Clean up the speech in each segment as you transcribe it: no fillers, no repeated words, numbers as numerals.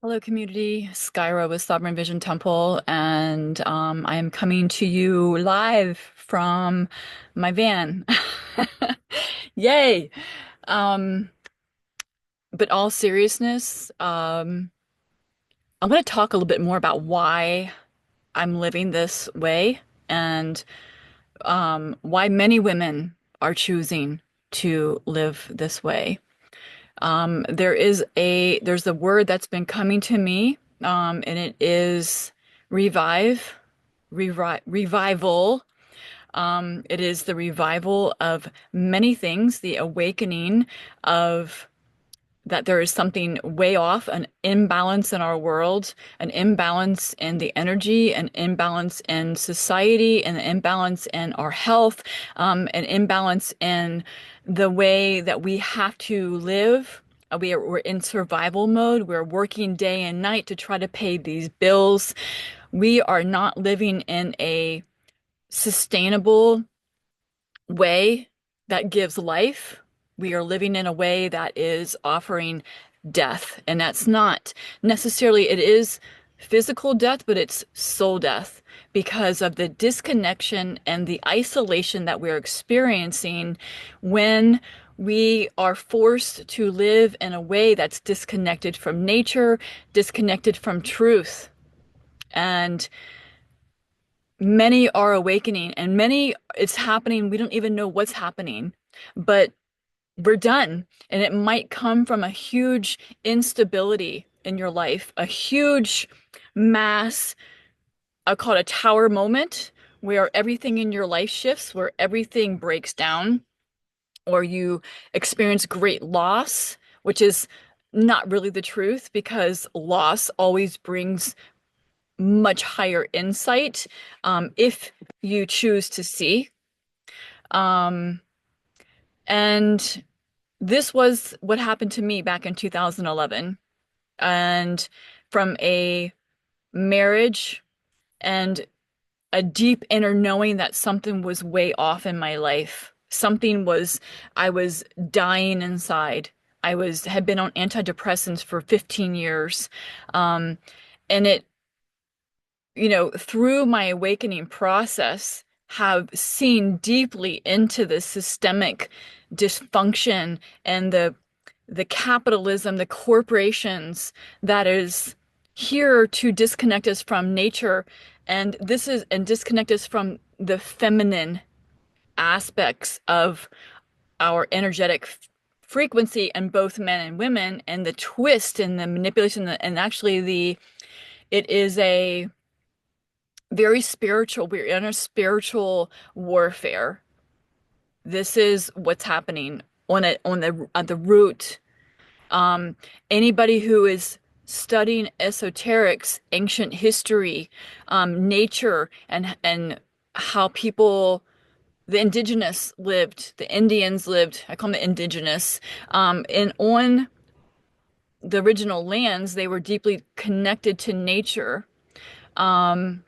Hello, community. Skyra with Sovereign Vision Temple, and I am coming to you live from my van. Yay! Um, but all seriousness, I want to talk a little bit more about why I'm living this way and why many women are choosing to live this way. There's a word that's been coming to me, and it is revive, revival. It is the revival of many things, the awakening of that there is something way off, an imbalance in our world, an imbalance in the energy, an imbalance in society, an imbalance in our health, an imbalance in the way that we have to live. We're in survival mode. We're working day and night to try to pay these bills. We are not living in a sustainable way that gives life. We are living in a way that is offering death. And that's not necessarily, it is physical death, but it's soul death because of the disconnection and the isolation that we're experiencing when we are forced to live in a way that's disconnected from nature, disconnected from truth. And many are awakening and many it's happening. We don't even know what's happening, but we're done. And it might come from a huge instability in your life, a huge mass, I call it a tower moment, where everything in your life shifts, where everything breaks down, or you experience great loss, which is not really the truth because loss always brings much higher insight if you choose to see. Um, and this was what happened to me back in 2011. And from a marriage and a deep inner knowing that something was way off in my life. I was dying inside. Had been on antidepressants for 15 years. Um, and through my awakening process, have seen deeply into the systemic dysfunction and the capitalism, the corporations that is here to disconnect us from nature, and disconnect us from the feminine aspects of our energetic frequency in both men and women, and the twist and the manipulation and actually it is a very spiritual. We're in a spiritual warfare. This is what's happening on the root. Um, Anybody who is studying esoterics, ancient history, nature, and how the indigenous lived, the Indians lived. I call them the indigenous. And on the original lands, they were deeply connected to nature. Um,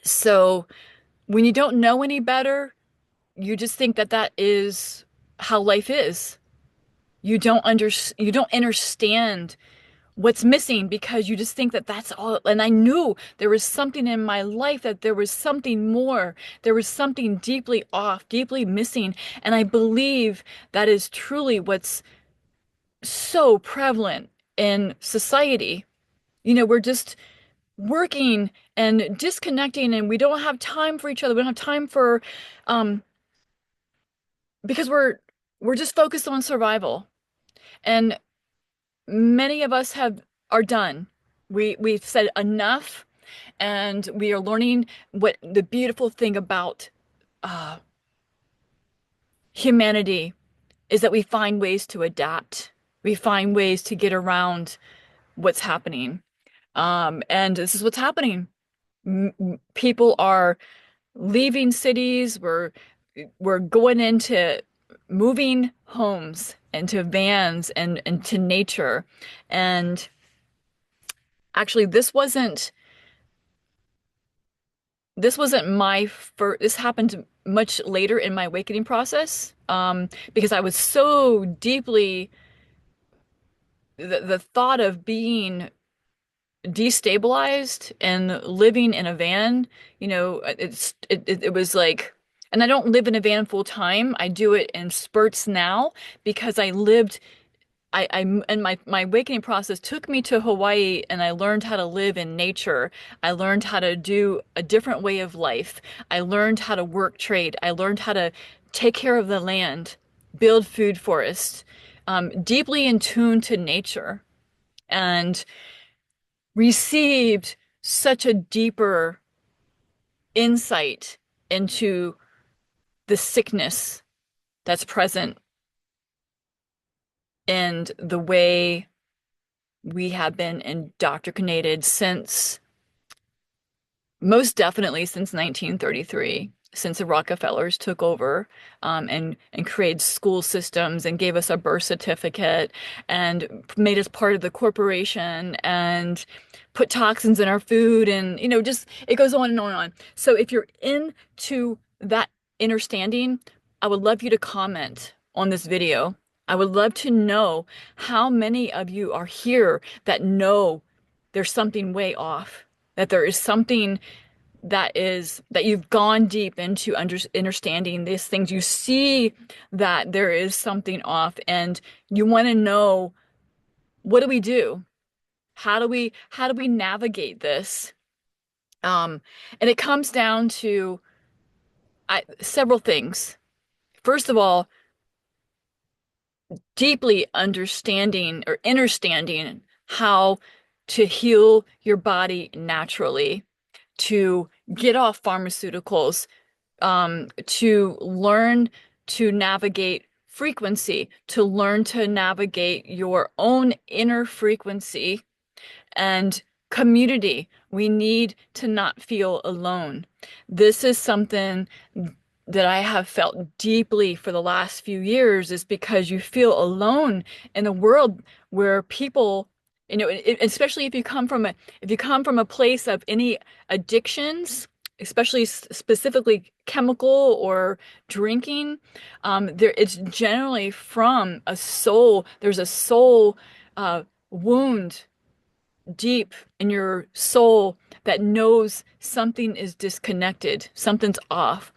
so when you don't know any better, you just think that that is how life is. You don't understand what's missing because you just think that that's all. And I knew there was something in my life, that there was something more. There was something deeply off, deeply missing. And I believe that is truly what's so prevalent in society. We're just working and disconnecting, and we don't have time for each other. We don't have time for um because we're just focused on survival. And many of us have are done. We've said enough, and we are learning what the beautiful thing about uh humanity is, that we find ways to adapt. We find ways to get around what's happening. And this is what's happening. People are leaving cities. We're going into moving homes, into vans, and into nature. And actually, this wasn't my first. This happened much later in my awakening process, because I was so deeply the thought of being destabilized and living in a van, it was like, and I don't live in a van full time. I do it in spurts now because I lived I and my awakening process took me to Hawaii and I learned how to live in nature. I learned how to do a different way of life. I learned how to work trade. I learned how to take care of the land, build food forests, deeply in tune to nature, and received such a deeper insight into the sickness that's present and the way we have been indoctrinated since most definitely since 1933, since the Rockefellers took over and created school systems and gave us a birth certificate and made us part of the corporation and put toxins in our food and just it goes on and on and on. So if you're into that understanding, I would love you to comment on this video. I would love to know how many of you are here that know there's something way off, that there is something that you've gone deep into understanding these things. You see that there is something off, and you want to know, what do we do? How do we navigate this? And it comes down to several things. First of all, deeply understanding or understanding how to heal your body naturally, to get off pharmaceuticals, to learn to navigate frequency, to learn to navigate your own inner frequency and community. We need to not feel alone. This is something that I have felt deeply for the last few years, is because you feel alone in a world where people, especially if you come from a place of any addictions, especially specifically chemical or drinking, it's generally from a soul. There's a soul wound deep in your soul that knows something is disconnected, something's off.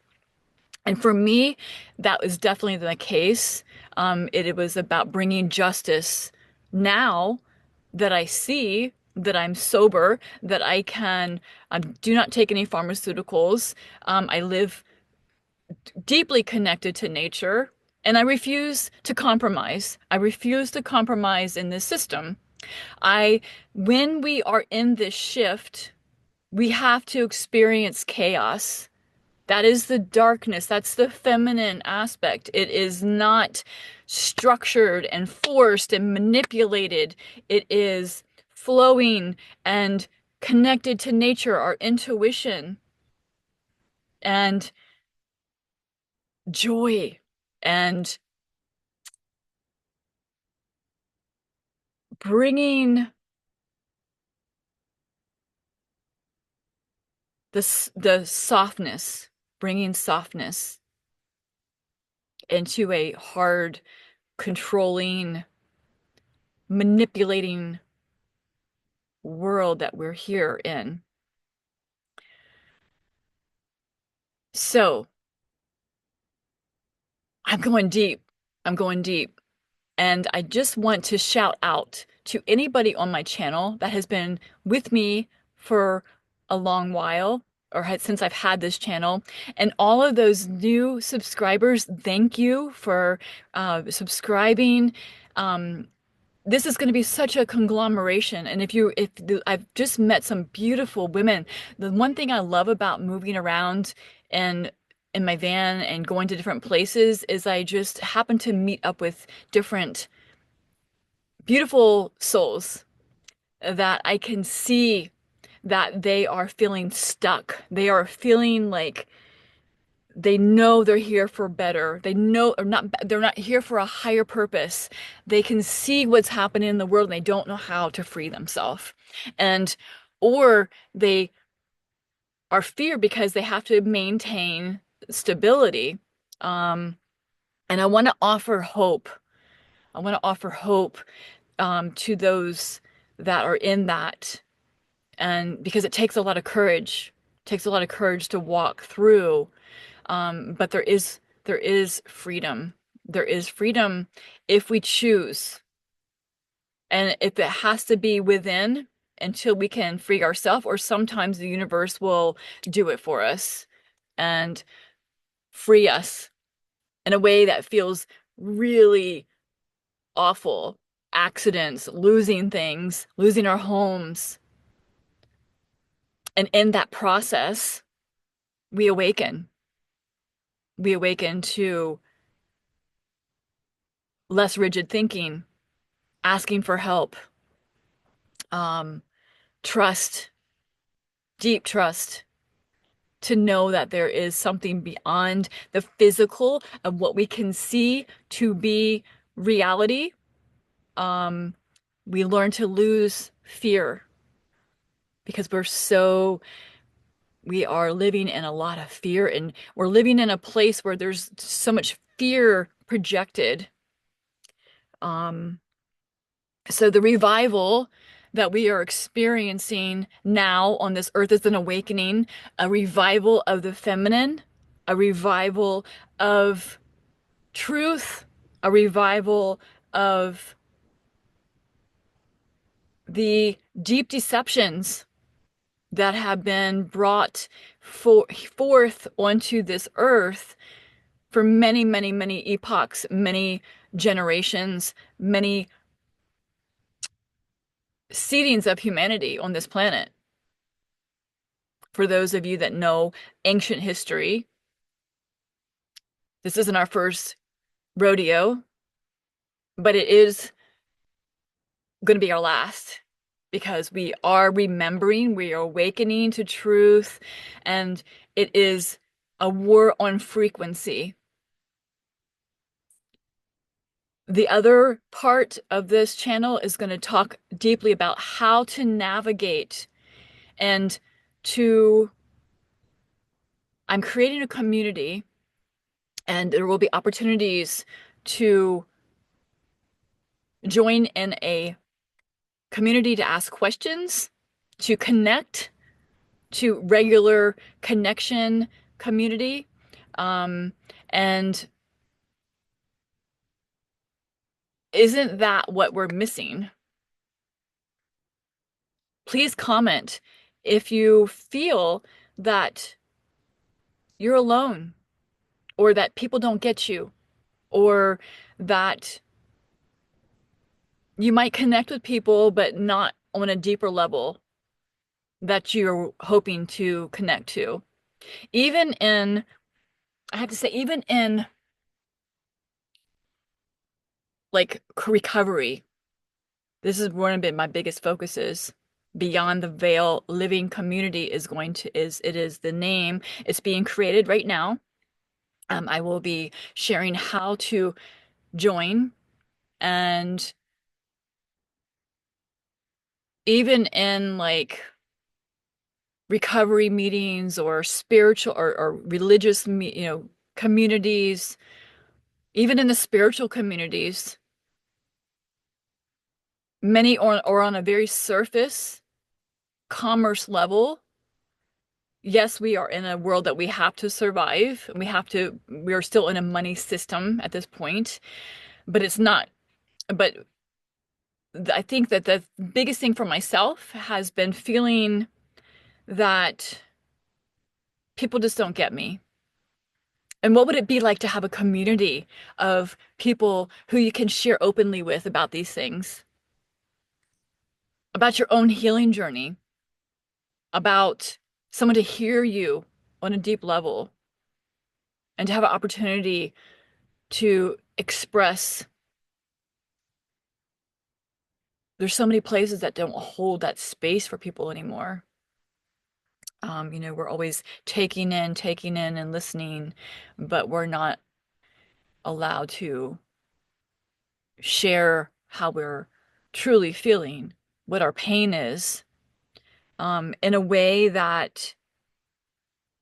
And for me, that was definitely the case. It was about bringing justice now that I see that I'm sober, that I can do not take any pharmaceuticals. I live deeply connected to nature, and I refuse to compromise. I refuse to compromise in this system. When we are in this shift, we have to experience chaos. That is the darkness. That's the feminine aspect. It is not structured and forced and manipulated. It is flowing and connected to nature, our intuition, and joy, and bringing the softness, bringing softness into a hard, controlling, manipulating world that we're here in. So I'm going deep. I'm going deep. And I just want to shout out to anybody on my channel that has been with me for a long while, or since I've had this channel. And all of those new subscribers, thank you for subscribing. This is going to be such a conglomeration. And I've just met some beautiful women. The one thing I love about moving around and in my van and going to different places is I just happen to meet up with different beautiful souls that I can see that they are feeling stuck. They are feeling like they know they're here for better. They know, or not, they're not here for a higher purpose. They can see what's happening in the world and they don't know how to free themselves. And, or they are feared because they have to maintain stability. And I want to offer hope. I want to offer hope to those that are in that. And because it takes a lot of courage, takes a lot of courage to walk through. But there is freedom. There is freedom if we choose. And if it has to be within until we can free ourselves, or sometimes the universe will do it for us and free us in a way that feels really awful. Accidents, losing things, losing our homes. And in that process, we awaken. We awaken to less rigid thinking, asking for help, um, trust, deep trust, to know that there is something beyond the physical of what we can see to be reality. Um, we learn to lose fear because we are living in a lot of fear, and we're living in a place where there's so much fear projected. Um, so the revival that we are experiencing now on this earth is an awakening, a revival of the feminine, a revival of truth, a revival of the deep deceptions that have been brought forth onto this earth for many, many, many epochs, many generations, many seedings of humanity on this planet. For those of you that know ancient history, this isn't our first rodeo, but it is going to be our last, because we are remembering, we are awakening to truth, and it is a war on frequency. The other part of this channel is going to talk deeply about how to navigate and to, I'm creating a community, and there will be opportunities to join in a community to ask questions, to connect, to regular connection community. And isn't that what we're missing? Please comment if you feel that you're alone, or that people don't get you, or that you might connect with people, but not on a deeper level that you're hoping to connect to. Even in, I have to say, even in like recovery, this is one of my biggest focuses. Beyond the Veil Living Community is the name. It's being created right now. I will be sharing how to join, and even in like recovery meetings or spiritual or religious communities, even in the spiritual communities, many are on a very surface commerce level. Yes, we are in a world that we have to survive, and we are still in a money system at this point, but it's not, but I think that the biggest thing for myself has been feeling that people just don't get me. And what would it be like to have a community of people who you can share openly with about these things, about your own healing journey, about someone to hear you on a deep level, and to have an opportunity to express. There's so many places that don't hold that space for people anymore. We're always taking in and listening, but we're not allowed to share how we're truly feeling, what our pain is, in a way that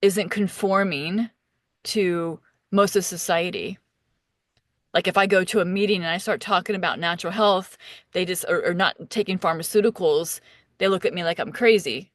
isn't conforming to most of society. Like if I go to a meeting and I start talking about natural health, they just are not taking pharmaceuticals. They look at me like I'm crazy.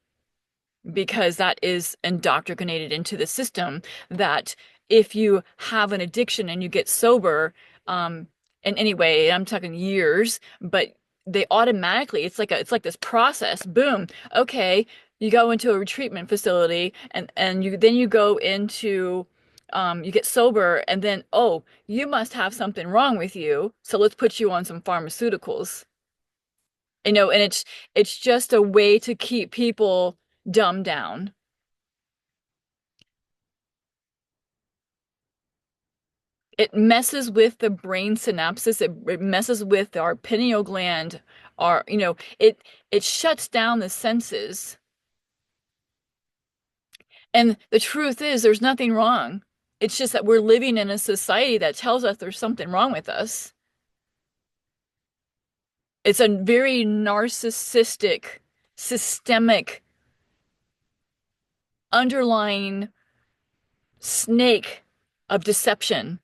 because that is indoctrinated into the system that if you have an addiction and you get sober, um, in any way, I'm talking years, but they automatically, it's like this process, boom, okay, you go into a retreatment facility and you go into you get sober and then oh, you must have something wrong with you, so let's put you on some pharmaceuticals. And it's just a way to keep people dumbed down. It messes with the brain synapses. It messes with our pineal gland. Our, it shuts down the senses. And the truth is, there's nothing wrong. It's just that we're living in a society that tells us there's something wrong with us. It's a very narcissistic, systemic, underlying snake of deception.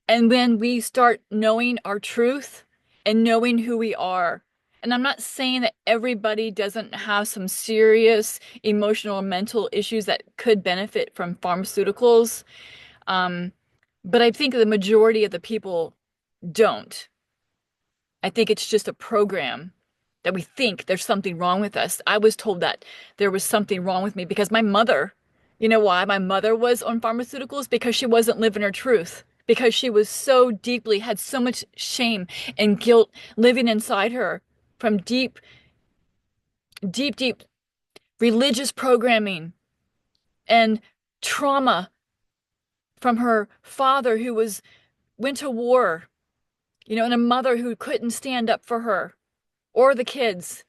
And when we start knowing our truth and knowing who we are, and I'm not saying that everybody doesn't have some serious emotional or mental issues that could benefit from pharmaceuticals, um, but I think the majority of the people don't. I think it's just a program that we think there's something wrong with us. I was told that there was something wrong with me because my mother, you know why my mother was on pharmaceuticals? Because she wasn't living her truth. Because she was so deeply, had so much shame and guilt living inside her from deep, deep, deep religious programming and trauma from her father who went to war, and a mother who couldn't stand up for her or the kids.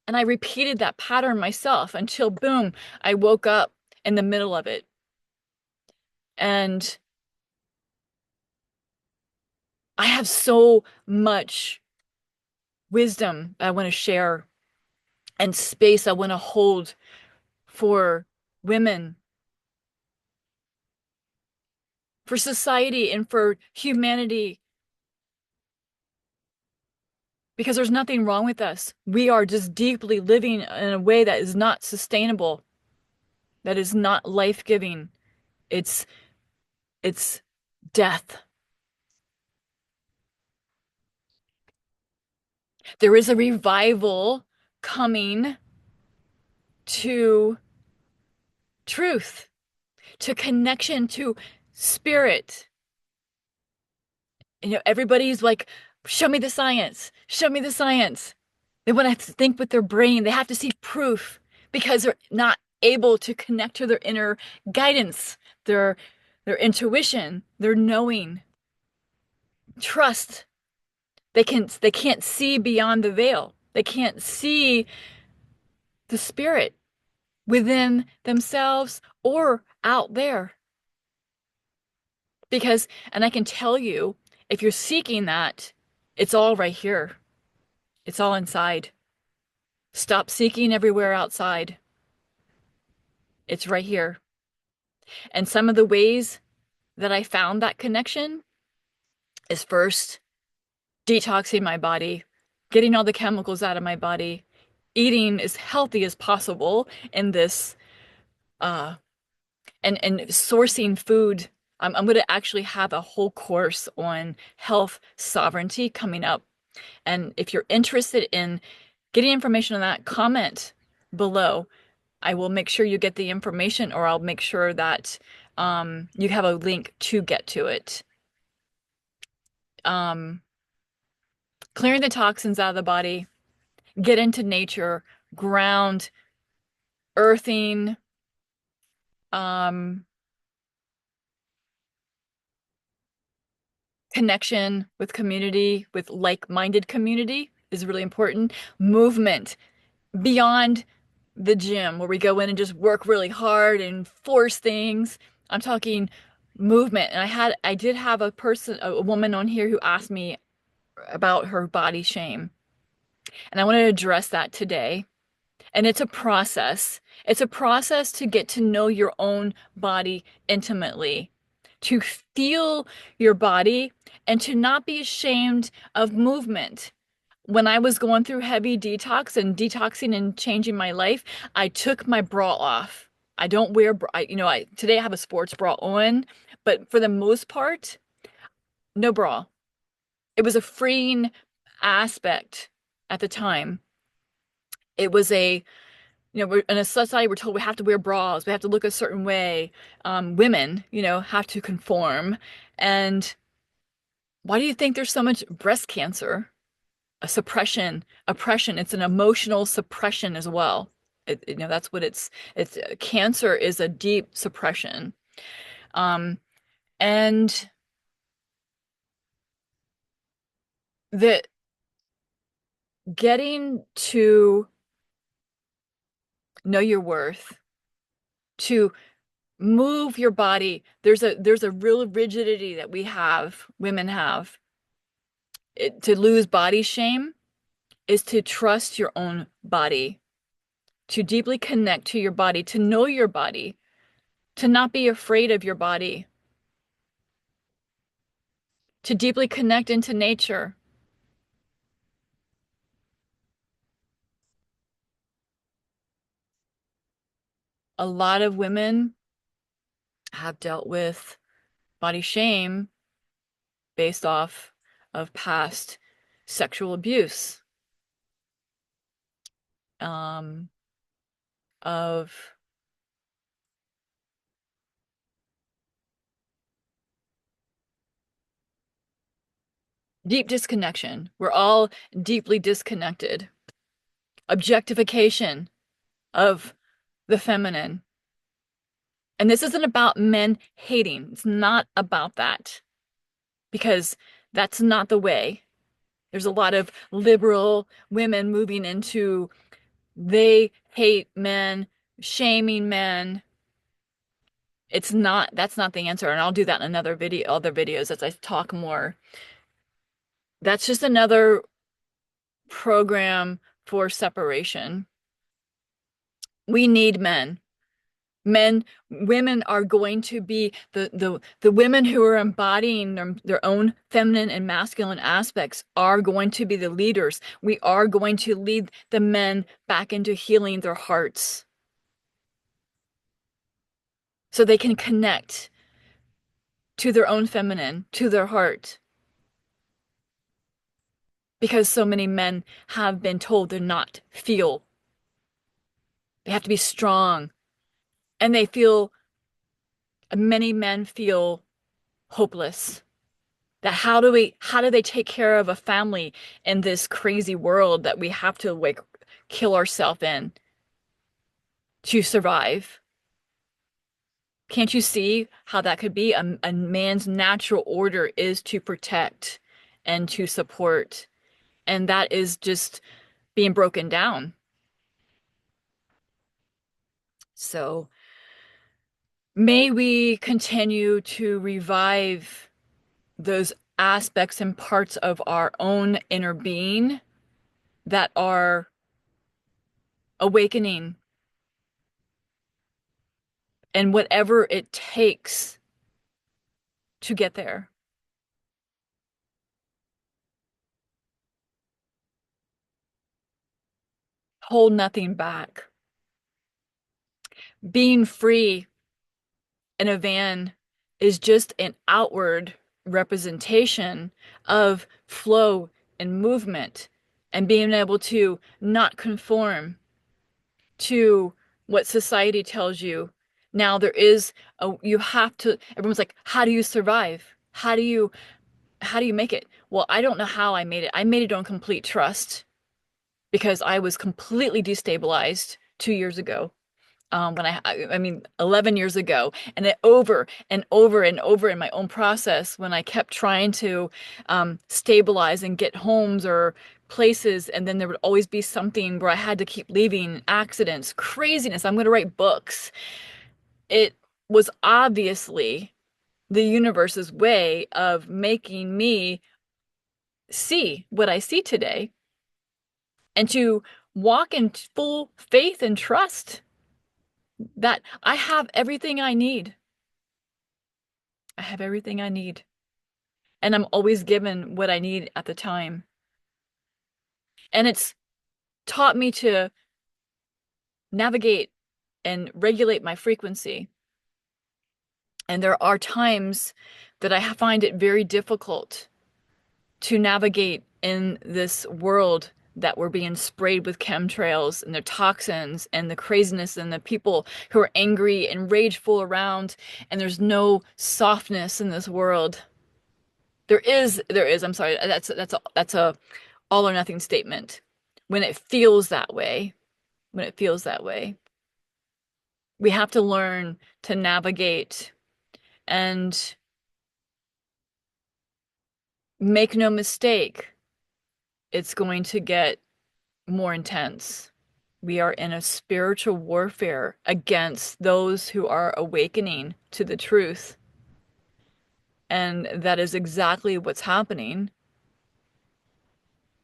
And I repeated that pattern myself until, boom, I woke up in the middle of it. And I have so much wisdom I want to share and space I want to hold for women, for society, and for humanity, because there's nothing wrong with us. We are just deeply living in a way that is not sustainable, that is not life-giving. It's it's death. There is a revival coming to truth, to connection to spirit. Everybody's like, show me the science, show me the science. They want to think with their brain. They have to see proof because they're not able to connect to their inner guidance, their intuition, their knowing, trust. They can't see beyond the veil. They can't see the spirit within themselves or out there. And I can tell you, if you're seeking that, it's all right here. It's all inside. Stop seeking everywhere outside. It's right here. And some of the ways that I found that connection is first detoxing my body, getting all the chemicals out of my body, eating as healthy as possible in this, uh, and sourcing food. I'm going to actually have a whole course on health sovereignty coming up. And if you're interested in getting information on that, comment below. I will make sure you get the information, or I'll make sure that you have a link to get to it. Um, Clearing the toxins out of the body, get into nature, ground, earthing, um, connection with community, with like-minded community is really important. Movement beyond the gym where we go in and just work really hard and force things. I'm talking movement. And I did have a woman on here who asked me about her body shame. And I want to address that today. And it's a process. It's a process to get to know your own body intimately, to feel your body, and to not be ashamed of movement. When I was going through heavy detox and detoxing and changing my life, I took my bra off. I don't wear bra. Today I have a sports bra on, but for the most part, no bra. It was a freeing aspect at the time. It was we're in a society we're told we have to wear bras, we have to look a certain way. Women, have to conform. And why do you think there's so much breast cancer? A suppression, oppression. It's an emotional suppression as well. That's what it's cancer is a deep suppression. Um, and the getting to know your worth, to move your body. There's a real rigidity that women have. To lose body shame is to trust your own body, to deeply connect to your body, to know your body, to not be afraid of your body, to deeply connect into nature. A lot of women have dealt with body shame based off of past sexual abuse, um, of deep disconnection. We're all deeply disconnected. Objectification of the feminine. And this isn't about men hating. It's not about that because that's not the way. There's a lot of liberal women moving into they hate men, shaming men. That's not the answer. And I'll do that in other videos as I talk more. That's just another program for separation. We need men. Women are going to be the women who are embodying their own feminine and masculine aspects are going to be the leaders. We are going to lead the men back into healing their hearts so they can connect to their own feminine, to their heart. Because so many men have been told they're not feel. They have to be strong. And many men feel hopeless. That how do they take care of a family in this crazy world that we have to like kill ourselves in to survive? Can't you see how that could be? A man's natural order is to protect and to support, and that is just being broken down. So may we continue to revive those aspects and parts of our own inner being that are awakening and whatever it takes to get there. Hold nothing back. Being free in a van is just an outward representation of flow and movement and being able to not conform to what society tells you. Now you have to, everyone's like, how do you survive? How do you make it? Well, I don't know how I made it. I made it on complete trust because I was completely destabilized 2 years ago. When I mean, 11 years ago, and it over and over and over in my own process when I kept trying to stabilize and get homes or places, and then there would always be something where I had to keep leaving, accidents, craziness. I'm going to write books. It was obviously the universe's way of making me see what I see today and to walk in full faith and trust that I have everything I need. I have everything I need. And I'm always given what I need at the time. And it's taught me to navigate and regulate my frequency. And there are times that I find it very difficult to navigate in this world that we're being sprayed with chemtrails and the toxins and the craziness and the people who are angry and rageful around, and there's no softness in this world. I'm sorry, that's a all or nothing statement. When it feels that way, when it feels that way, we have to learn to navigate and make no mistake, it's going to get more intense. We are in a spiritual warfare against those who are awakening to the truth. And that is exactly what's happening.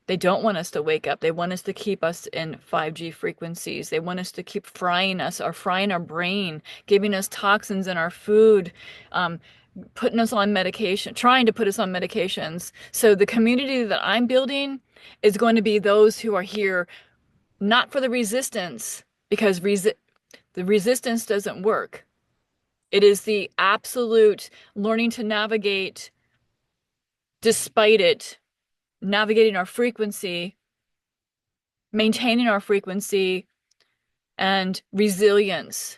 They don't want us to wake up. They want us to keep us in 5G frequencies. They want us to keep frying us or frying our brain, giving us toxins in our food, um, putting us on medication, trying to put us on medications. So the community that I'm building is going to be those who are here not for the resistance, because the resistance doesn't work. It is the absolute learning to navigate despite it, navigating our frequency, maintaining our frequency, and resilience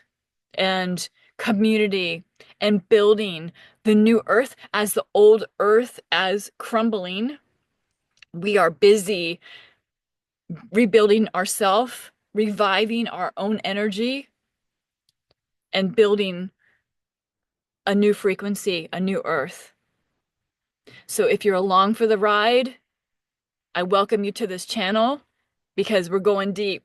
and community and building the new earth as the old earth as crumbling. We are busy rebuilding ourselves, reviving our own energy, and building a new frequency, a new earth. So if you're along for the ride, I welcome you to this channel because we're going deep.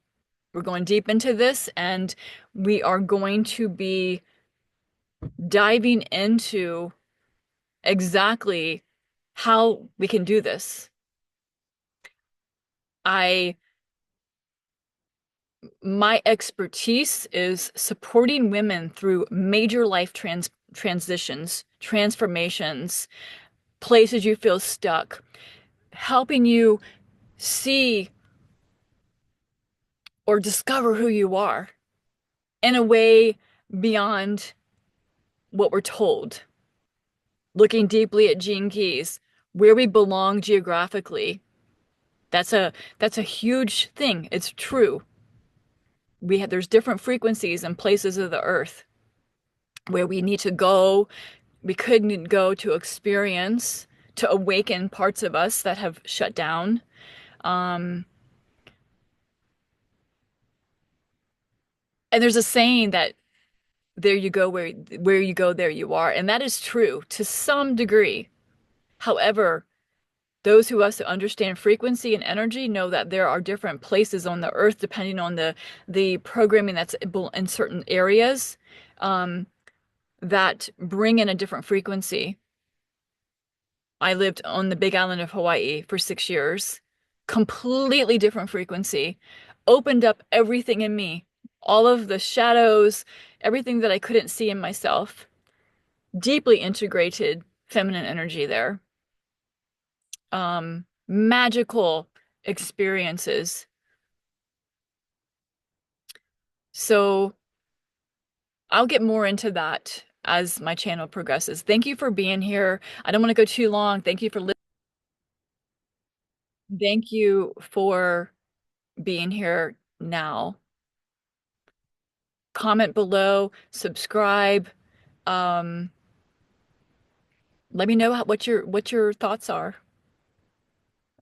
We're going deep into this, and we are going to be diving into exactly how we can do this. I My expertise is supporting women through major life transitions, transformations, places you feel stuck, helping you see or discover who you are in a way beyond what we're told. Looking deeply at gene keys, where we belong geographically. That's a that's a huge thing. It's true. There's different frequencies and places of the earth where we need to go. We couldn't go to experience, to awaken parts of us that have shut down. Um, and there's a saying that there you go, where you go, there you are. And that is true to some degree. However, those who us to understand frequency and energy know that there are different places on the earth depending on the programming that's in certain areas um, that bring in a different frequency. I lived on the Big Island of Hawaii for 6 years, completely different frequency, opened up everything in me, all of the shadows, everything that I couldn't see in myself, deeply integrated feminine energy there. Magical experiences. So I'll get more into that as my channel progresses. Thank you for being here. I don't want to go too long. Thank you for listening. Thank you for being here now. Comment below, subscribe. Um, Let me know what your thoughts are.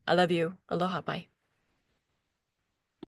I love you. Aloha, bye.